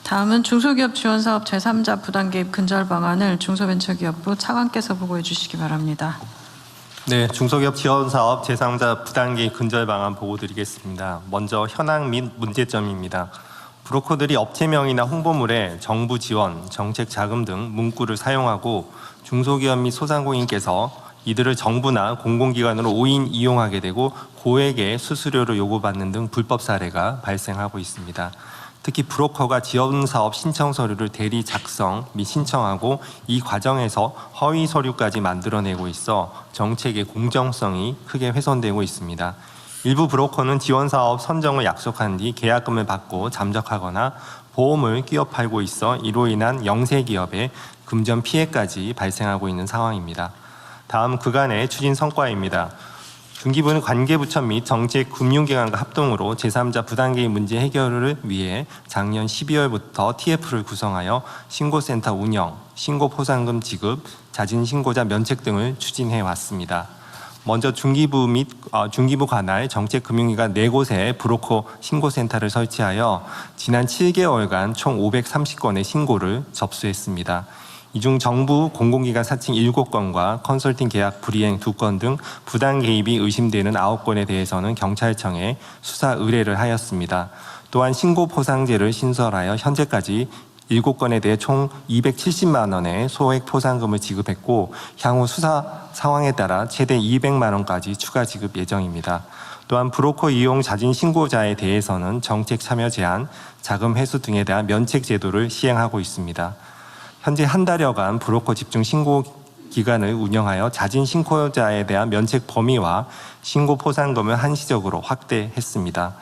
다음은 중소기업 지원사업 제3자 부당개입 근절 방안을 중소벤처기업부 차관께서 보고해 주시기 바랍니다. 네, 중소기업 지원사업 제3자 부당개입 근절 방안 보고 드리겠습니다. 먼저 현황 및 문제점입니다. 브로커들이 업체명이나 홍보물에 정부 지원, 정책 자금 등 문구를 사용하고 중소기업 및 소상공인께서 이들을 정부나 공공기관으로 오인 이용하게 되고 고액의 수수료를 요구받는 등 불법 사례가 발생하고 있습니다. 특히 브로커가 지원사업 신청 서류를 대리 작성 및 신청하고 이 과정에서 허위 서류까지 만들어내고 있어 정책의 공정성이 크게 훼손되고 있습니다. 일부 브로커는 지원사업 선정을 약속한 뒤 계약금을 받고 잠적하거나 보험을 끼워 팔고 있어 이로 인한 영세기업의 금전 피해까지 발생하고 있는 상황입니다. 다음 그간의 추진 성과입니다. 중기부는 관계부처 및 정책금융기관과 합동으로 제3자 부당개입 문제 해결을 위해 작년 12월부터 TF를 구성하여 신고센터 운영, 신고포상금 지급, 자진신고자 면책 등을 추진해 왔습니다. 먼저 중기부 및 중기부 관할 정책금융기관 4곳에 브로커 신고센터를 설치하여 지난 7개월간 총 530건의 신고를 접수했습니다. 이 중 정부 공공기관 사칭 7건과 컨설팅 계약 불이행 2건 등 부당 개입이 의심되는 9건에 대해서는 경찰청에 수사 의뢰를 하였습니다. 또한 신고 포상제를 신설하여 현재까지 7건에 대해 총 270만 원의 소액 포상금을 지급했고 향후 수사 상황에 따라 최대 200만 원까지 추가 지급 예정입니다. 또한 브로커 이용 자진 신고자에 대해서는 정책 참여 제한, 자금 회수 등에 대한 면책 제도를 시행하고 있습니다. 현재 한 달여간 브로커 집중 신고 기간을 운영하여 자진 신고자에 대한 면책 범위와 신고 포상금을 한시적으로 확대했습니다.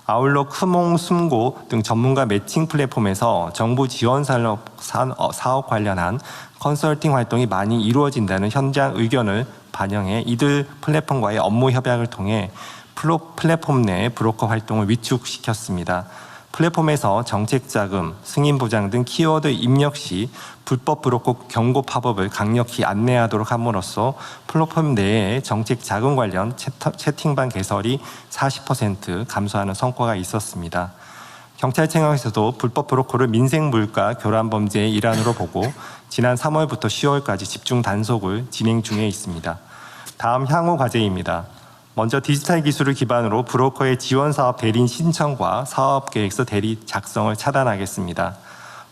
아울러 크몽, 숨고 등 전문가 매칭 플랫폼에서 정부 지원 사업 관련한 컨설팅 활동이 많이 이루어진다는 현장 의견을 반영해 이들 플랫폼과의 업무 협약을 통해 플랫폼 내 브로커 활동을 위축시켰습니다. 플랫폼에서 정책자금, 승인보장 등 키워드 입력 시 불법 브로커 경고 팝업을 강력히 안내하도록 함으로써 플랫폼 내에 정책자금 관련 채팅방 개설이 40% 감소하는 성과가 있었습니다. 경찰청에서도 불법 브로커를 민생물가 교란범죄의 일환으로 보고 지난 3월부터 10월까지 집중 단속을 진행 중에 있습니다. 다음 향후 과제입니다. 먼저 디지털 기술을 기반으로 브로커의 지원사업 대리 신청과 사업계획서 대리 작성을 차단하겠습니다.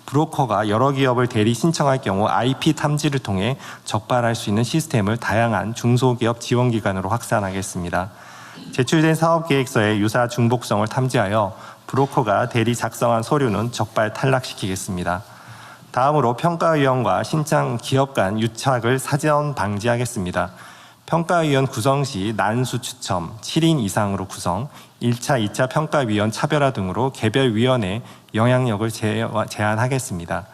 브로커가 여러 기업을 대리 신청할 경우 IP 탐지를 통해 적발할 수 있는 시스템을 다양한 중소기업 지원기관으로 확산하겠습니다. 제출된 사업계획서의 유사 중복성을 탐지하여 브로커가 대리 작성한 서류는 적발 탈락시키겠습니다. 다음으로 평가위원과 신청 기업 간 유착을 사전 방지하겠습니다. 평가위원 구성 시 난수 추첨, 7인 이상으로 구성, 1차, 2차 평가위원 차별화 등으로 개별 위원의 영향력을 제한하겠습니다.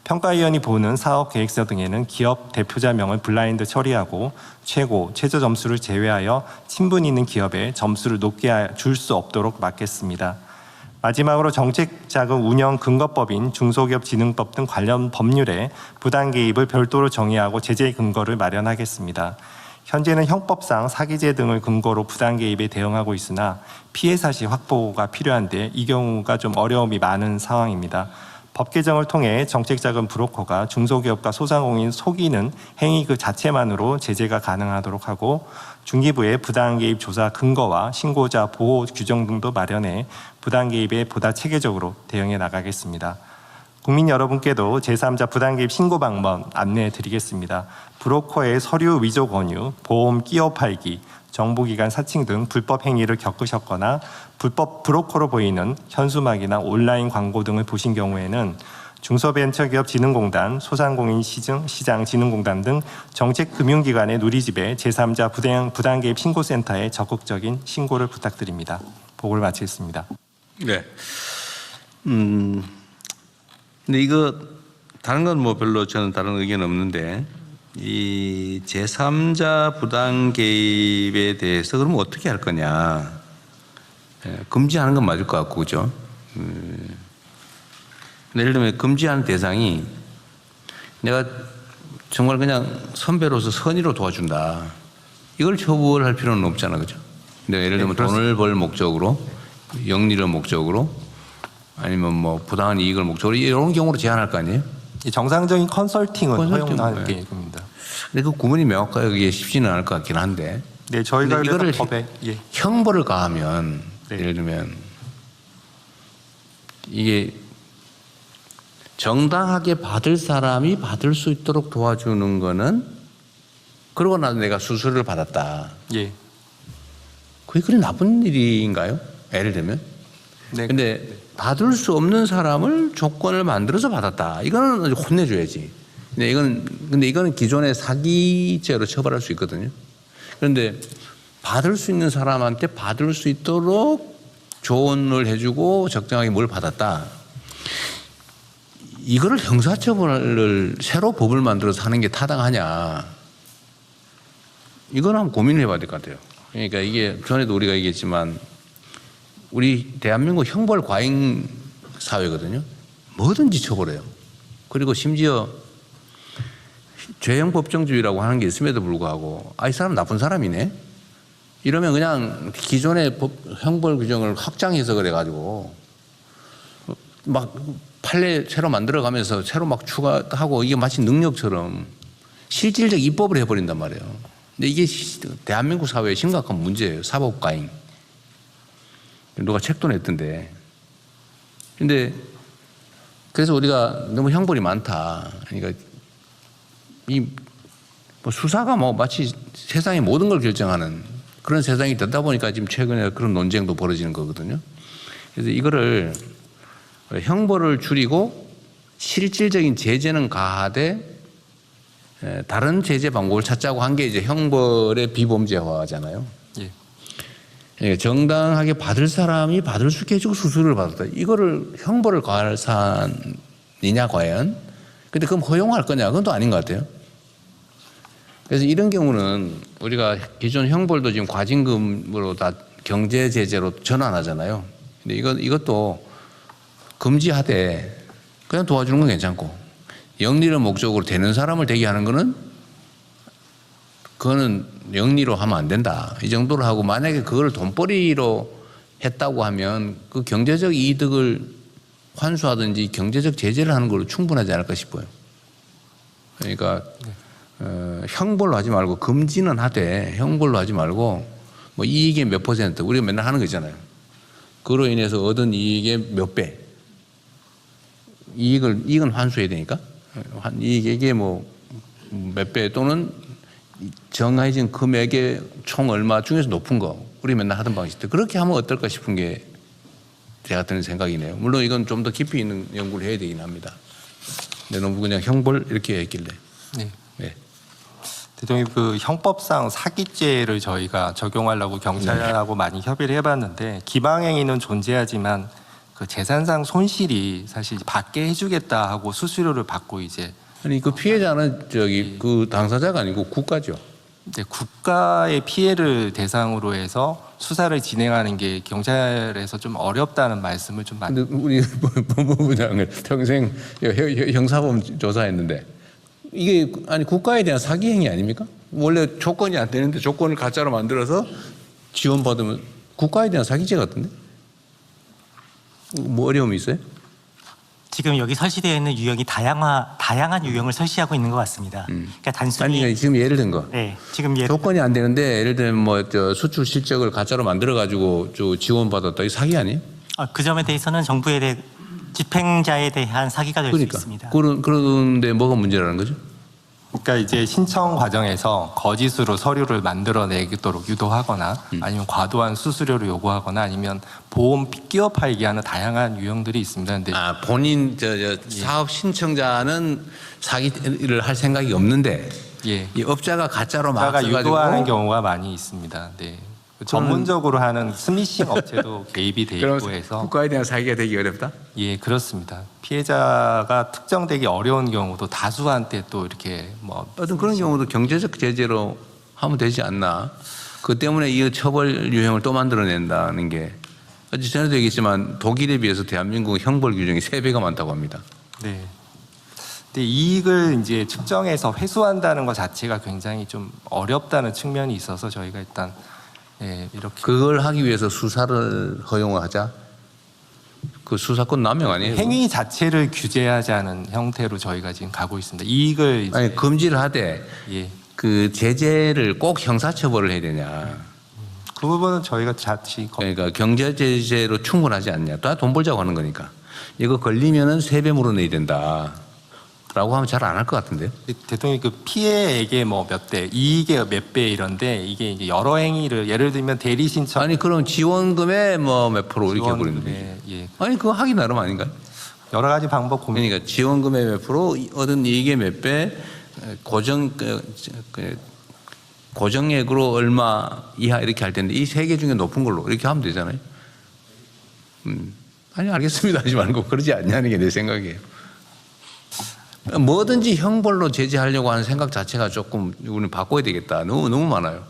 평가위원이 보는 사업계획서 등에는 기업 대표자명을 블라인드 처리하고 최저 점수를 제외하여 친분 있는 기업에 점수를 높게 줄 수 없도록 막겠습니다. 마지막으로 정책자금 운영 근거법인 중소기업진흥법 등 관련 법률에 부당개입을 별도로 정의하고 제재 근거를 마련하겠습니다. 현재는 형법상 사기죄 등을 근거로 부당개입에 대응하고 있으나 피해 사실 확보가 필요한데 이 경우가 좀 어려움이 많은 상황입니다. 법 개정을 통해 정책자금 브로커가 중소기업과 소상공인 속이는 행위 그 자체만으로 제재가 가능하도록 하고 중기부의 부당개입 조사 근거와 신고자 보호 규정 등도 마련해 부당개입에 보다 체계적으로 대응해 나가겠습니다. 국민 여러분께도 제3자 부당개입 신고 방법 안내해 드리겠습니다. 브로커의 서류 위조 권유, 보험 끼워 팔기, 정보기관 사칭 등 불법 행위를 겪으셨거나 불법 브로커로 보이는 현수막이나 온라인 광고 등을 보신 경우에는 중소벤처기업진흥공단, 소상공인 시장진흥공단 등 정책금융기관의 누리집에 제3자 부당개입 신고센터에 적극적인 신고를 부탁드립니다. 보고를 마치겠습니다. 네. 근데 이거 다른 건 뭐 별로 저는 다른 의견 없는데 이 제3자 부당 개입에 대해서 그러면 어떻게 할 거냐? 금지하는 건 맞을 것 같고 그죠? 예를 들면 금지하는 대상이 내가 정말 그냥 선배로서 선의로 도와준다. 이걸 처벌할 필요는 없잖아, 그죠? 내가 예를 들면 돈을 벌 목적으로, 영리를 목적으로 아니면 뭐 부당한 이익을 목적으로 이런 경우로 제한할 거 아니에요? 이 정상적인 컨설팅은 컨설팅, 허용하는 네. 계획입니다. 근데 그 구분이 명확하게 쉽지는 않을 것 같긴 한데. 네, 저희가 근데 이거를 그래서 법에 형벌을 가하면 네. 예를 들면 이게 정당하게 받을 사람이 받을 수 있도록 도와주는 거는 그러고 나서 내가 수수료를 받았다. 예. 그게 그리 나쁜 일인가요? 예를 들면. 네. 근데 받을 수 없는 사람을 조건을 만들어서 받았다. 이거는 혼내줘야지. 근데 이거는 기존의 사기죄로 처벌할 수 있거든요. 그런데 받을 수 있는 사람한테 받을 수 있도록 조언을 해주고 적정하게 뭘 받았다. 이거를 형사처벌을 새로 법을 만들어서 하는 게 타당하냐. 이건 한번 고민을 해봐야 될 것 같아요. 그러니까 이게 전에도 우리가 얘기했지만 우리 대한민국 형벌 과잉 사회거든요. 뭐든지 처벌해요. 그리고 심지어 죄형 법정주의라고 하는 게 있음에도 불구하고 이 사람 나쁜 사람이네. 이러면 그냥 기존의 형벌 규정을 확장해서 그래가지고 막 판례 새로 만들어가면서 새로 막 추가하고 이게 마치 능력처럼 실질적 입법을 해버린단 말이에요. 근데 이게 대한민국 사회의 심각한 문제예요. 사법 과잉. 누가 책도 냈던데. 근데 그래서 우리가 너무 형벌이 많다. 그러니까 뭐 수사가 뭐 마치 세상의 모든 걸 결정하는 그런 세상이 되다 보니까 지금 최근에 그런 논쟁도 벌어지는 거거든요. 그래서 이거를 형벌을 줄이고 실질적인 제재는 가하되 다른 제재 방법을 찾자고 한 게 이제 형벌의 비범죄화잖아요. 예. 정당하게 받을 사람이 받을 수 있게 해주고 수수료를 받았다. 이거를 형벌을 가할 사안이냐 과연? 근데 그럼 허용할 거냐? 그건 또 아닌 것 같아요. 그래서 이런 경우는 우리가 기존 형벌도 지금 과징금으로 다 경제 제재로 전환하잖아요. 근데 이것도 금지하되 그냥 도와주는 건 괜찮고 영리를 목적으로 되는 사람을 되게 하는 거는 그거는 영리로 하면 안 된다. 이 정도로 하고 만약에 그걸 돈벌이로 했다고 하면 그 경제적 이득을 환수하든지 경제적 제재를 하는 걸로 충분하지 않을까 싶어요. 그러니까 형벌로 하지 말고 금지는 하되 형벌로 하지 말고 뭐 이익의 몇 퍼센트 우리가 맨날 하는 거 있잖아요. 그로 인해서 얻은 이익의 몇 배. 이익은 환수해야 되니까 이익의 뭐 몇 배 또는 정해진 금액의 총 얼마 중에서 높은 거 우리 맨날 하던 방식들 그렇게 하면 어떨까 싶은 게 제가 드는 생각이네요. 물론 이건 좀 더 깊이 있는 연구를 해야 되긴 합니다. 근데 너무 그냥 형벌 이렇게 했길래. 네. 네. 대통령 그 형법상 사기죄를 저희가 적용하려고 경찰하고 많이 협의를 해봤는데 기방행위는 존재하지만 그 재산상 손실이 사실 받게 해주겠다 하고 수수료를 받고 이제 아니 그 피해자는 그 당사자가 아니고 국가죠. 이제 국가의 피해를 대상으로 해서 수사를 진행하는 게 경찰에서 좀 어렵다는 말씀을 좀 많이. 근데 우리 법무부장을 평생 형사범 조사했는데 이게 아니 국가에 대한 사기 행위 아닙니까? 원래 조건이 안 되는데 조건을 가짜로 만들어서 지원받으면 국가에 대한 사기죄 같은데? 뭐 어려움이 있어요? 지금 여기 설치되어 있는 유형이 다양한 유형을 설치하고 있는 것 같습니다. 그러니까 단순히 아니 지금 예를 든 거. 네, 지금 조건이 안 되는데 예를 들면 뭐 수출 실적을 가짜로 만들어 가지고 지원받았다. 이 사기 아니에요? 그 점에 대해서는 정부에 대해 집행자에 대한 사기가 될 수 있습니다. 그런데 뭐가 문제라는 거죠? 그러니까 이제 신청 과정에서 거짓으로 서류를 만들어내도록 유도하거나 아니면 과도한 수수료를 요구하거나 아니면 보험 끼어 팔기 하는 다양한 유형들이 있습니다. 근데 본인 사업 신청자는 사기를 할 생각이 없는데 예. 이 업자가 가짜로 막 국가가 써가지고 유도하는 경우가 많이 있습니다. 네. 전문적으로 하는 스미싱 업체도 개입이 돼 있고 해서 국가에 대한 사기가 되기 어렵다? 예, 그렇습니다. 피해자가 특정되기 어려운 경우도 다수한테 또 이렇게 뭐 어떤 그런 경우도 경제적 제재로 하면 되지 않나? 그 때문에 이 처벌 유형을 또 만들어낸다는 게 어제 전에도 얘기했지만 독일에 비해서 대한민국 형벌 규정이 3배가 많다고 합니다. 네. 근데 이익을 이제 측정해서 회수한다는 것 자체가 굉장히 좀 어렵다는 측면이 있어서 저희가 일단 예, 이렇게 그걸 하기 위해서 수사를 허용하자? 그 수사권 남용 아니에요? 행위 자체를 규제하지 않은 형태로 저희가 지금 가고 있습니다. 이익을 이제 아니 금지를 하되 예. 그 제재를 꼭 형사처벌을 해야 되냐? 그 부분은 저희가 자치 그러니까 경제 제재로 충분하지 않냐? 다 돈 벌자고 하는 거니까 이거 걸리면은 3배 물어내야 된다라고 하면 잘 안 할 것 같은데요. 대통령이 그 피해액의 뭐 몇 대, 이익의 몇 배 이런데 이게 이제 여러 행위를 예를 들면 대리 신청 아니 그럼 지원금의 뭐 몇 프로 이렇게 지원금에, 해버리는데 예. 아니 그거 하기 나름 아닌가요? 여러 가지 방법 고민. 그러니까 지원금의 몇 프로 얻은 이익의 몇 배 고정액으로 얼마 이하 이렇게 할 텐데 이 3개 중에 높은 걸로 이렇게 하면 되잖아요. 아니 알겠습니다 하지 말고 그러지 않냐는 게 내 생각이에요. 뭐든지 형벌로 제재하려고 하는 생각 자체가 조금 우리는 바꿔야 되겠다. 너무 많아요.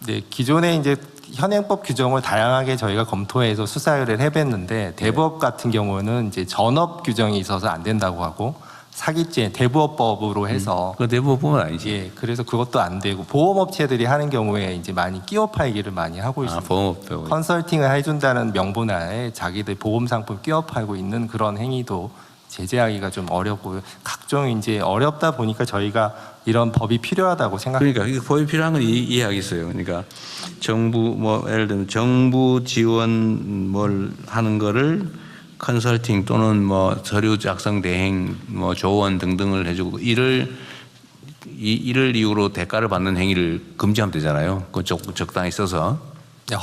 네, 기존에 이제 현행법 규정을 다양하게 저희가 검토해서 수사를 해봤는데 대부업 같은 경우는 이제 전업 규정이 있어서 안 된다고 하고 사기죄 대부업법으로 해서 그 대부분 아니지. 예, 그래서 그것도 안 되고 보험업체들이 하는 경우에 이제 많이 끼워 팔기를 많이 하고 아, 있습니다. 보험업법. 컨설팅을 해준다는 명분하에 자기들 보험 상품 끼워 팔고 있는 그런 행위도 제재하기가 좀 어렵고 각종 이제 어렵다 보니까 저희가 이런 법이 필요하다고 생각합니다. 그러니까 이게 법이 필요한 건 이해하겠어요. 그러니까 정부 뭐 예를 들면 정부 지원 뭘 하는 거를 컨설팅 또는 뭐 서류 작성 대행 뭐 조언 등등을 해주고 이를 이유로 대가를 받는 행위를 금지하면 되잖아요. 그 적당히 써서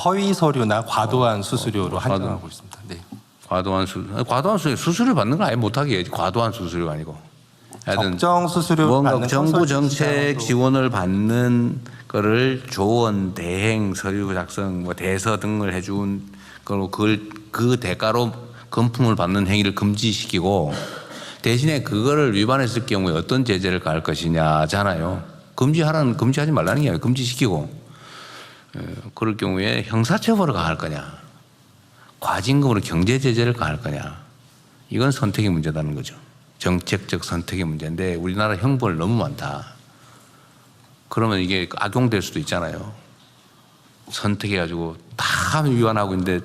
허위 서류나 과도한 수수료로 한정하고 있습니다. 네. 과도한 수수료 받는 거 아예 못하게 해야지. 과도한 수수료가 아니고. 하여튼 적정 수수료 뭔가 받는 정부 컨설팅 정책 시장으로. 지원을 받는 거를 조언, 대행, 서류 작성, 뭐 대서 등을 해준 걸로 그 대가로 금품을 받는 행위를 금지시키고 대신에 그거를 위반했을 경우에 어떤 제재를 가할 것이냐잖아요. 금지하지 말라는 게 아니라 금지시키고 그럴 경우에 형사처벌을 가할 거냐, 과징금으로 경제 제재를 가할 거냐, 이건 선택의 문제다는 거죠. 정책적 선택의 문제인데 우리나라 형벌 너무 많다. 그러면 이게 악용될 수도 있잖아요. 선택해가지고 다 위반하고 있는데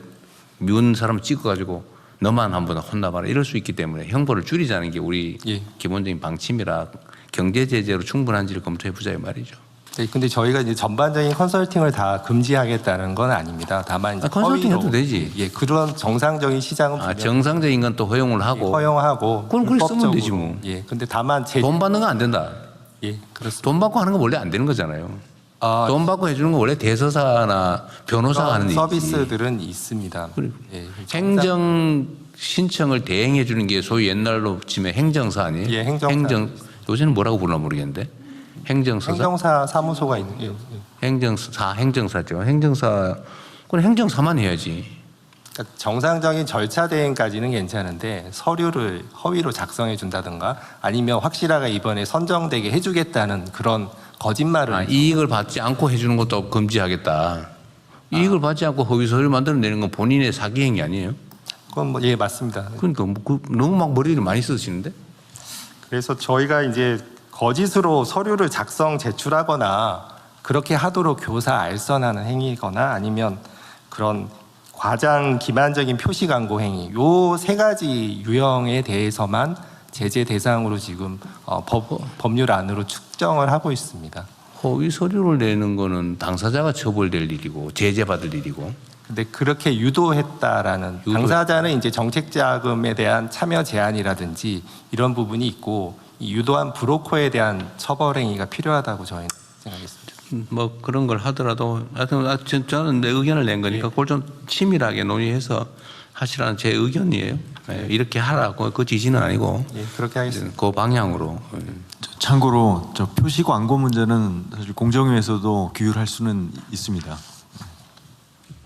미운 사람 찍어가지고 너만 한번 혼나봐라 이럴 수 있기 때문에 형벌을 줄이자는 게 우리 예. 기본적인 방침이라 경제 제재로 충분한지를 검토해보자 이 말이죠. 네, 근데 저희가 이제 전반적인 컨설팅을 다 금지하겠다는 건 아닙니다. 다만 이제 컨설팅 허위로, 해도 되지. 예, 그런 정상적인 시장은 분명히 정상적인 건 또 허용을 하고 허용하고 그럼 그걸 쓰면 불법적으로. 되지 뭐. 예, 근데 다만 돈 받는 건 안 된다. 예, 그렇습니다. 돈 받고 하는 건 원래 안 되는 거잖아요. 아, 돈 받고 해주는 건 원래 대서사나 변호사가 하는 그런 일이지. 서비스들은 있습니다. 그래. 예, 행정 신청을 대행해 주는 게 소위 옛날로 치면 행정사 아니에요? 예, 행정사. 요새는 뭐라고 부르나 모르겠는데. 행정서사? 행정사 사무소가 있는 게 행정사죠. 행정사. 그건 행정사만 해야지. 그러니까 정상적인 절차 대행까지는 괜찮은데 서류를 허위로 작성해 준다든가 아니면 확실하게 이번에 선정되게 해주겠다는 그런 거짓말을 이익을 받지 않고 해주는 것도 금지하겠다. 이익을 받지 않고 허위 서류 만들어내는 건 본인의 사기행위 아니에요? 그건 뭐 예 맞습니다. 그러니까 너무 막 머리를 많이 쓰시는데? 그래서 저희가 이제 거짓으로 서류를 작성 제출하거나 그렇게 하도록 교사 알선하는 행위거나 아니면 그런 과장 기만적인 표시 광고 행위 요 3가지 유형에 대해서만 제재 대상으로 지금 법률 안으로 축정을 하고 있습니다. 허위 서류를 내는 거는 당사자가 처벌될 일이고 제재받을 일이고. 근데 그렇게 유도했다라는 당사자는 이제 정책 자금에 대한 참여 제한이라든지 이런 부분이 있고 이 유도한 브로커에 대한 처벌 행위가 필요하다고 저희는 생각했습니다. 뭐 그런 걸 하더라도 하여튼 저는 내 의견을 낸 거니까 그걸 좀 치밀하게 논의해서 하시라는 제 의견이에요. 이렇게 하라고 그 지시는 아니고 예, 그렇게 하겠습니다. 그 방향으로. 참고로 저 표시 광고 문제는 사실 공정위에서도 규율할 수는 있습니다.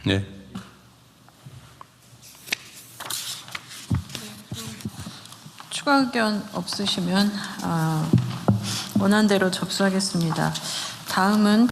네. 추가 의견 없으시면 원안대로 접수하겠습니다. 다음은